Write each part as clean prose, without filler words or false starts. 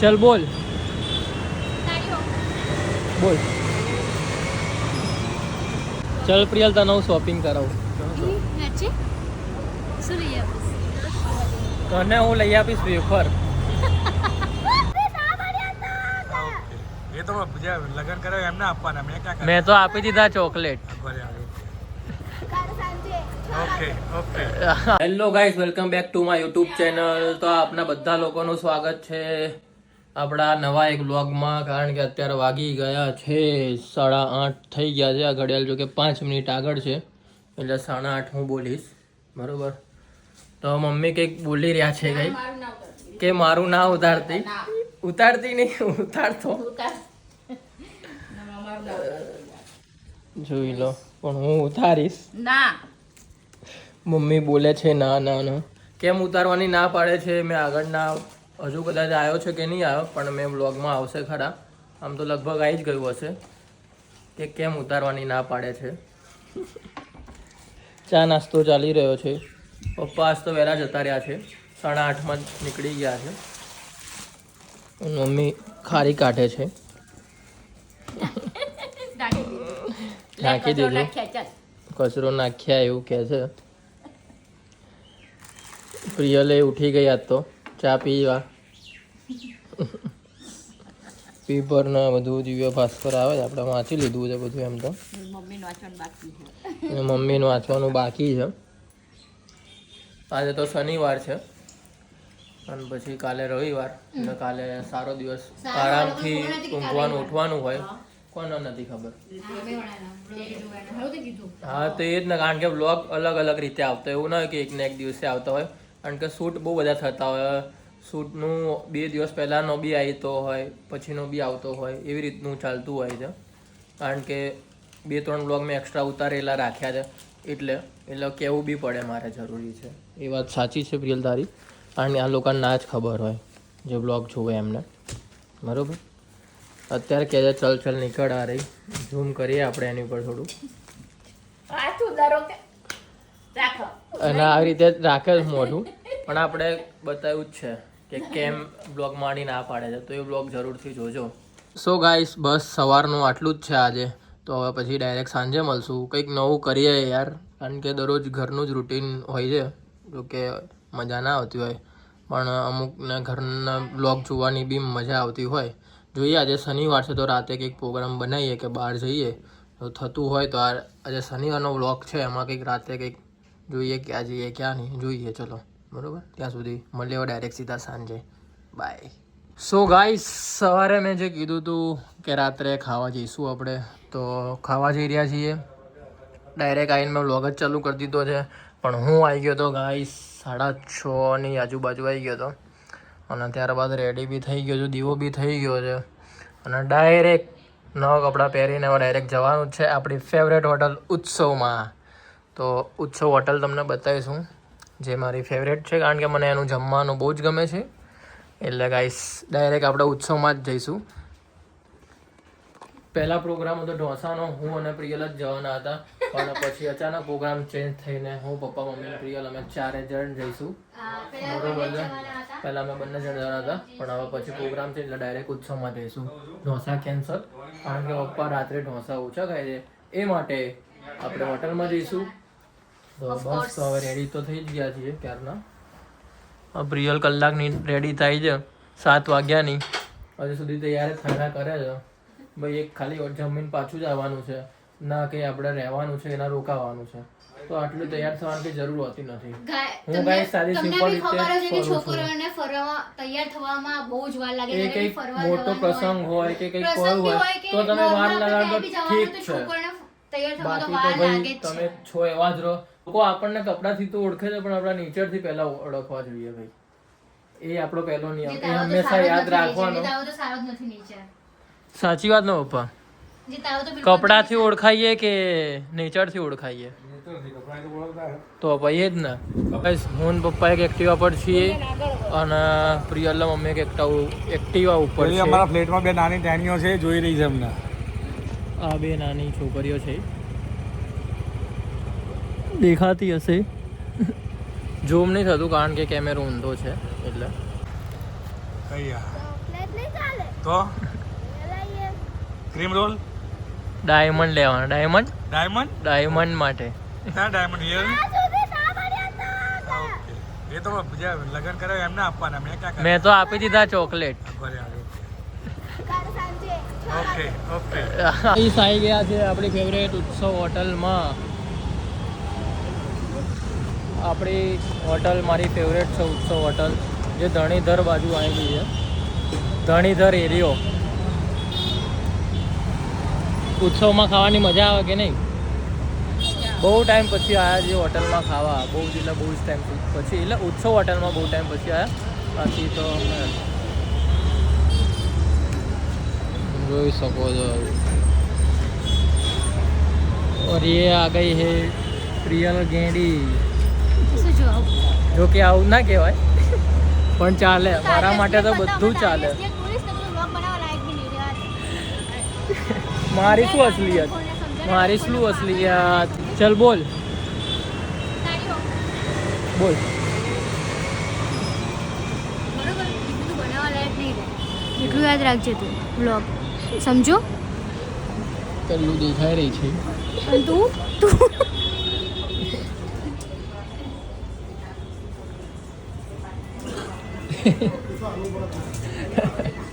चल बोल बोल चल प्रियल तने હું શોપિંગ કરાવું તને હું લઈ આપીશ વેફર એ તો લગન કરે એમને આપવાના મેં ક્યાં મેં તો આપી દીધા chocolate okay okay hello guys welcome back to my YouTube channel. તો આપના બધા લોકોનું સ્વાગત છે આપણા નવા એક વ્લોગમાં. કારણ કે અત્યારે વાગી ગયા છે 8:30 થઈ ગયા છે. આ ઘડિયાળ જો કે 5 મિનિટ આગળ છે એટલે 8:30 હું બોલીશ બરોબર. તો મમ્મી કંઈક બોલી રહ્યા છે કંઈક કે મારું ના ઉતારતી નહીં ઉતારતો જોઈ લો પણ હું ઉતારીશ ના. મમ્મી બોલે છે ના ના ના કેમ ઉતારવાની ના પાડે છે. મેં આગળના હજુ કદાચ આવ્યો છે કે નહીં આવ્યો પણ મેં વ્લોગમાં આવશે ખરા. આમ તો લગભગ આવી જ ગયું હશે કે કેમ ઉતારવાની ના પાડે છે. ચા નાસ્તો ચાલી રહ્યો છે. પપ્પા આજ તો વહેલા જતા રહ્યા છે 8:30 નીકળી ગયા છે. મમ્મી ખારી કાઢે છે. નાખી દીધું કચરો નાખ્યા એવું કહે છે. પ્રિયલે ઉઠી ગઈ આજ તો ચા પીવા. પેપર ને બધું દિવ્ય ભાસ્કર આવે છે આપણે વાંચી લીધું છે બધું. એમ તો મમ્મીનું વાંચવાનું બાકી છે. આજે તો શનિવાર છે અને પછી કાલે રવિવાર એટલે કાલે સારો દિવસ આરામથી ઊંઘવાનું ઉઠવાનું હોય. કોને નથી ખબર. હા તો એ જ ને કારણ કે વ્લોગ અલગ અલગ રીતે આવતો એવું ના હોય કે એક ને એક દિવસે આવતો હોય. કારણ કે શૂટ બહુ બધા થતા હોય. શૂટનું 2 દિવસ પહેલાંનો બી આવતો હોય પછીનો બી આવતો હોય એવી રીતનું ચાલતું હોય છે. કારણ કે 2-3 વ્લોગ મેં એક્સ્ટ્રા ઉતારેલા રાખ્યા છે એટલે કહેવું બી પડે મારે જરૂરી છે. એ વાત સાચી છે પ્રિયલ તારી. કારણ કે આ લોકોને ના જ ખબર હોય જે વ્લોગ જોવે એમને બરાબર. અત્યારે કહે છે ચલ ચલ નીકળ આ રહી ઝૂમ કરીએ આપણે એની ઉપર થોડું. અને આવી રીતે રાખે જ મોઢું પણ આપણે બતાવ્યું જ છે કે કેમ બ્લોગ માંડી ના પાડે છે. તો એ બ્લોગ જરૂરથી જોજો. સો ગાઈસ બસ સવારનું આટલું જ છે આજે. તો હવે પછી ડાયરેક્ટ સાંજે મળશું. કંઈક નવું કરીએ યાર. કારણ કે દરરોજ ઘરનું જ રૂટીન હોય છે. જો કે મજા ના આવતી હોય પણ અમુકને ઘરના બ્લોગ જોવાની બી મજા આવતી હોય. જોઈએ આજે શનિવાર છે તો રાતે કંઈક પ્રોગ્રામ બનાવીએ કે બહાર જઈએ તો થતું હોય તો આજે શનિવારનો વ્લોગ છે એમાં કંઈક રાતે કંઈક જોઈએ ક્યાં જઈએ ક્યાં નહીં જોઈએ. ચલો બરાબર ત્યાં સુધી મળીએ ડાયરેક્ટ સીધા સાંજે. બાય. સો ગાઈસ સવારે મેં જે કીધું હતું કે રાત્રે ખાવા જઈશું આપણે તો ખાવા જઈ રહ્યા છીએ. ડાયરેક્ટ આવીને મેં વ્લોગ જ ચાલુ કરી દીધો છે પણ હું આવી ગયો હતો ગાઈસ 6:30 આજુબાજુ આવી ગયો હતો અને ત્યારબાદ રેડી બી થઈ ગયો છું. દીવો બી થઈ ગયો છે અને ડાયરેક્ટ નવા કપડાં પહેરીને હવે ડાયરેક્ટ જવાનું છે આપણી ફેવરેટ હોટલ ઉત્સવમાં. તો ઉત્સવ હોટલ તમને બતાવીશું જે મારી ફેવરેટ છે કારણ કે મને એનું જમવાનું બહુ જ ગમે છે. એટલે ગાઈસ ડાયરેક્ટ આપણે ઉત્સવમાં જ જઈશું. પહેલા પ્રોગ્રામ હતો ઢોસાનો. હું અને પ્રિયલ જ જવાના હતા પણ પછી અચાનક પ્રોગ્રામ ચેન્જ થઈને હું પપ્પા મમ્મી પ્રિયલ અમે 4 જણ જઈશું બરોબર છે. પહેલાં અમે બંને જણ જવાના હતા પણ હવે પછી પ્રોગ્રામ છે એટલે ડાયરેક્ટ ઉત્સવમાં જઈશું. ઢોસા કેન્સલ કારણ કે પપ્પા રાત્રે ઢોસા ઓછા ખાય છે એ માટે આપણે હોટલમાં જઈશું. તો બસ હવે રેડી તો થઈ જ ગયા છીએ ક્યારના. પ્રિયલ કલાકની રેડી થાય છે 7 વાગ્યાની હજુ સુધી તૈયાર ખાના કરે છે. ભાઈ એક ખાલી જમીન પાછું જ આવવાનું છે ના કે આપણે રહેવાનું છે એના રોકાવાનું છે તો આટલું તૈયાર થવાની કઈ જરૂર હોતી નથી. હું કઈ સારી સિમ્પલ રીતે છોકરીઓને ફરવા તૈયાર થવામાં બહુ જ વાર લાગે. એ કઈ મોટો પ્રસંગ હોય કે કઈ કોઈ હોય તો તમે વાર લગાડો ઠીક છે. બાકી તો ભાઈ તમે છો એવા જ રહો. લોકો આપણને કપડાથી તો ઓળખે છે પણ આપણા નેચરથી પહેલા ઓળખવા જોઈએ ભાઈ. એ આપણો પહેલો નિયમ એ હંમેશા યાદ રાખવાનો. સાચી વાત ને પપ્પા. કપડાથી ઓળખાઈએ કે નેચરથી ઓળખાઈએ તો ભાઈ જ ને. હું પપ્પા એક એક્ટિવા પર છીએ અને પ્રિયલના મમ્મી એક એક્ટિવા ઉપર છે. અમારા ફ્લેટમાં 2 નાની ટેણીઓ છે જોઈ રહી છે અમને. આ 2 નાની છોકરીઓ છે દેખાતી હશે. ઝૂમ નહીં થતું કારણ કે કેમેરો ઊંધો છે એટલે. તો ક્રીમ રોલ ડાયમંડ લેવાનો. ડાયમંડ ડાયમંડ માટે. હા ડાયમંડ હિયર એ તો બીજા લગન કરાવે એમને આપવાના મેં ક્યાં મેં તો આપી દીધા ચોકલેટ. ઓકે ઓકે આવી ગયા છે આપણી ફેવરેટ ઉત્સવ હોટલમાં. આપણી હોટલ મારી ફેવરેટ છે ઉત્સવ હોટલ, જે ધણીધર બાજુ આવી ગઈ છે. ધણીધર એરિયો. ઉત્સવમાં ખાવાની મજા આવે કે નહીં? બહુ ટાઈમ પછી આવ્યા છે હોટલમાં ખાવા. બહુ જ એટલે બહુ જ ટાઈમ પછી, એટલે ઉત્સવ હોટલમાં બહુ ટાઈમ પછી આવ્યા. બાકી તો જોઈ શકો છો. और ये आ गई है प्रियल गेंडी. જો કે આવું ના કહેવાય પણ ચાલે. મારા માટે તો બધું ચાલે. મારી શું અસલિયત? મારી શું અસલિયત? ચલ બોલ બોલ. એટલું યાદ રાખજે તું વ્લોગ, સમજો? પેલું દેખાઈ રહી છે. અને તું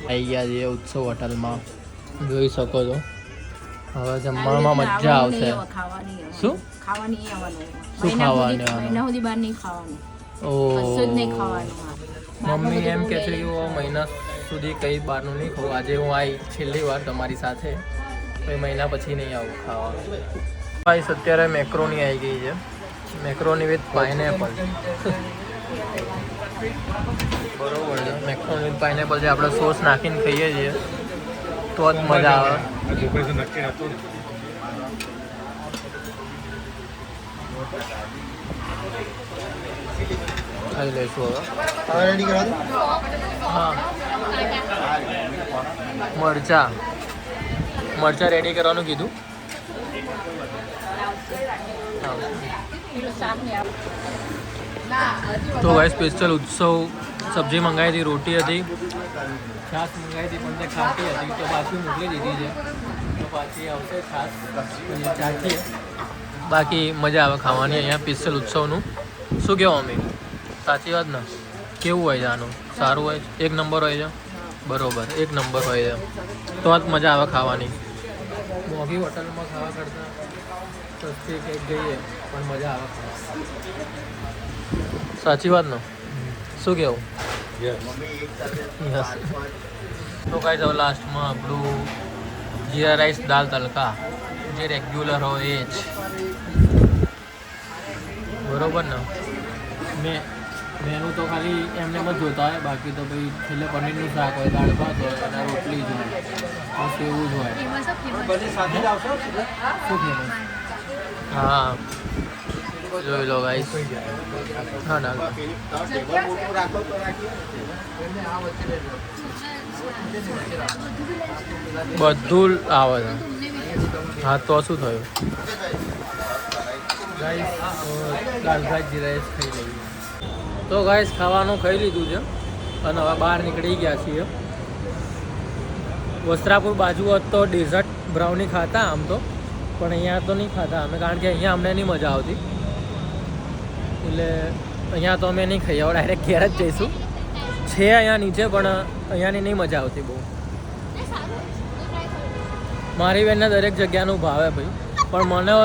આવી ગયા છે ઉત્સવ હોટલમાં, જોઈ શકો છો. હવે જમવામાં મજા આવશે. શું ખાવાની શું ખાવાનું? મહિના સુધી બહાર નહીં ખાવાનું. ઓ કશું જ નહીં ખાવાનું. મમ્મી એમ કે છે કે હું મહિના સુધી કંઈ બહારનું નહીં ખાઉં. આજે હું આવી છેલ્લી વાર તમારી સાથે, કંઈ મહિના પછી નહીં આવું ખાવા. ગાઈસ અત્યારે મેક્રોની આવી ગઈ છે. Macaroni with pineapple. બરોબર છે. મેક્રોની વિથ પાઇનેપલ જે આપણે સોસ નાખીને ખાઈએ છીએ તો જ મજા આવે. ખાઈ લઈશું હવે. હા મરચા રેડી કરવાનું કીધું. તો ભાઈ સ્પેશિયલ ઉત્સવ સબ્જી મંગાવી હતી, રોટી હતી, છાશ મંગાવી હતી પણ તે ખાટી હતી તો પાછી મોકલી દીધી છે. તો પાછી આવશે છાશ ચાખીએ. બાકી મજા આવે ખાવાની અહીંયા સ્પેશિયલ ઉત્સવનું. શું કહેવું અમે? સાચી વાત ને? કેવું હોય છે આનું? સારું હોય છે? એક નંબર હોય છે? બરોબર, એક નંબર હોય છે. તો જ મજા આવે ખાવાની. મોંઘી હોટલમાં ખાવા કરતાં સસ્તી કંઈક જઈએ પણ મજા આવે ખાવા. સાચી વાત ને? શું કહેવું? યસ. તો કાંઈ હવે લાસ્ટમાં આપણું જીરા રાઈસ દાલ તડકા, જે રેગ્યુલર હોય એ જ. બરોબર ને? મેનુ તો ખાલી એમને જ જોતા હોય, બાકી તો ભાઈ છેલ્લે પનીરનું શાક હોય, દાળ ભાત હોય અને રોટલી જ હોય, બસ એવું જ હોય. શું ફેમસ? હા જોઈ લો ગાઈસ. હા ના બધું આવે છે. હા તો શું થયું ગાઈસ? દાળ ભાત જીરા રાઈસ ખાઈ લઈએ. તો ગાઈસ ખાવાનું ખાઈ લીધું છે અને હવે બહાર નીકળી ગયા છીએ. વસ્ત્રાપુર બાજુ હોત તો ડેઝર્ટ બ્રાઉની ખાતા આમ તો, પણ અહીંયા તો નહીં ખાતા અમે, કારણ કે અહીંયા અમને નહીં મજા આવતી. એટલે અહીંયા તો અમે નહીં ખાઈએ. હવે ડાયરેક્ટ ઘેર જ જઈશું. છે અહીંયા નીચે પણ અહીંયાની નહીં મજા આવતી બહુ. મારી બેનને દરેક જગ્યાનું ભાવે ભાઈ, પણ મને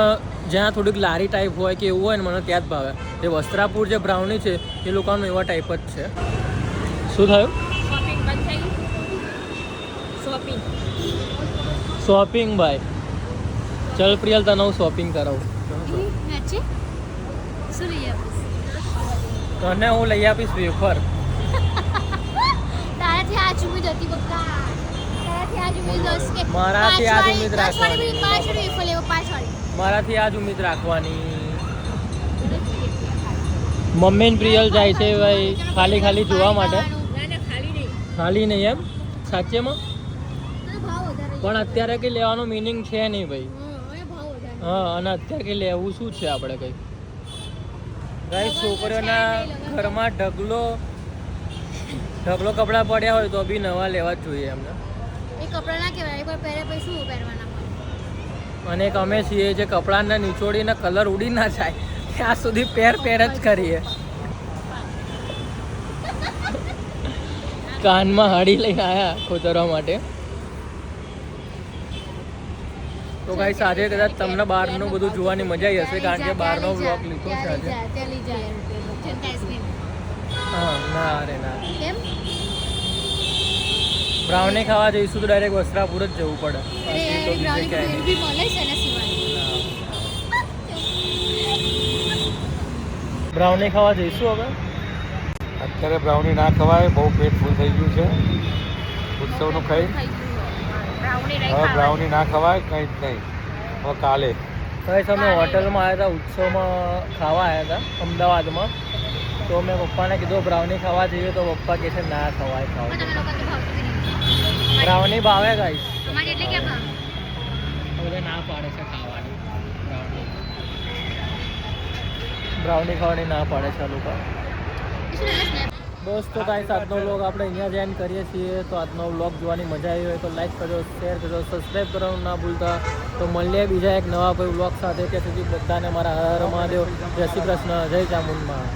જ્યાં થોડીક લારી ટાઈપ હોય કે એવું હોય ને મને ત્યાં જ ભાવે. એ વસ્ત્રાપુર જે બ્રાઉની છે એ લોકોનું એવા ટાઈપ જ છે. શું થયું? શોપિંગ ભાઈ. ચલ પ્રિયલ, તને હું શોપિંગ કરાવું. તને હું લઈ આપીશ વેફર. મારાથી આજ ઉમ્મીદ રાખવાની. મારાથી આજ ઉમ્મીદ રાખવાની. મમ્મી ને પ્રિયલ જાય છે ભાઈ ખાલી ખાલી જોવા માટે. ખાલી નહીં એમ સાચેમાં? પણ અત્યારે કંઈ લેવાનું મિનિંગ છે નહીં ભાઈ. હા, અને અત્યારે કંઈ લેવું શું છે આપણે કંઈ? ભાઈ છોકરીઓના ઘરમાં ઢગલો ઢગલો કપડાં પડ્યા હોય તો બી નવા લેવા જ જોઈએ એમને. એ કપડાં ના કહેવાય એકવાર પહેરે પછી શું પહેરવાના હોય. અને એક અમે છીએ જે કપડાને નીચોડીને કલર ઉડી ના જાય ત્યાં સુધી પહેર જ કરીએ. કાનમાં હાડી લઈને આવ્યા ખોતરવા માટે. તો ગાઈસ આજે કદાચ તમને બહારનું બધું જોવાની મજા આવી હશે કારણ કે બહારનો વ્લોગ લીધો છે આજે. ચાલી જાય આઈસ્ક્રીમ. હા ના અરે ના કેમ? બ્રાઉની ખાવા જઈશું તો ડાયરેક્ટ વસ્ત્રાપુર જ જવું પડે. અરે બાકી તો યાર બીજે બ્રાઉની ક્યાંય બી મળે છે ને સિવાય. નહીં. બ્રાઉની ખાવા જઈશું હવે. અત્યારે બ્રાઉની ના ખવાય, બહુ પેટ ફૂલ થઈ ગયું છે ઉત્સવનું ખાઈ. હવે બ્રાઉની ના ખવાય, કંઈ જ નહીં. હવે કાલે ગાઈસ અમે હોટલમાં આવ્યા હતા, ઉત્સવમાં ખાવા આવ્યા હતા અમદાવાદમાં. તો મેં પપ્પાને કીધું બ્રાઉની ખાવા જઈએ તો પપ્પા કહે છે ના ખવાય ખાવ. બ્રાઉની ભાવે ગાઈસ. અમારે એટલે ક્યાં ભાવ? બધા ના પાડે છે ખાવાની બ્રાઉની ખાવાની ના પાડે છે આ લોકો. દોસ્તો ગાઈસ આજનો વ્લોગ આપણે અહીંયા જ એન્ડ કરીએ છીએ. તો આજનો વ્લોગ જોવાની મજા આવી હોય તો લાઈક કરજો, શેર કરજો, સબસ્ક્રાઈબ કરવાનું ના ભૂલતા. તો મળીએ બીજા એક નવા કોઈ વ્લોગ સાથે. ત્યાં સુધી બધાને મારા હર હર મહાદેવ, જય શ્રી કૃષ્ણ, જય ચામુંડમાં.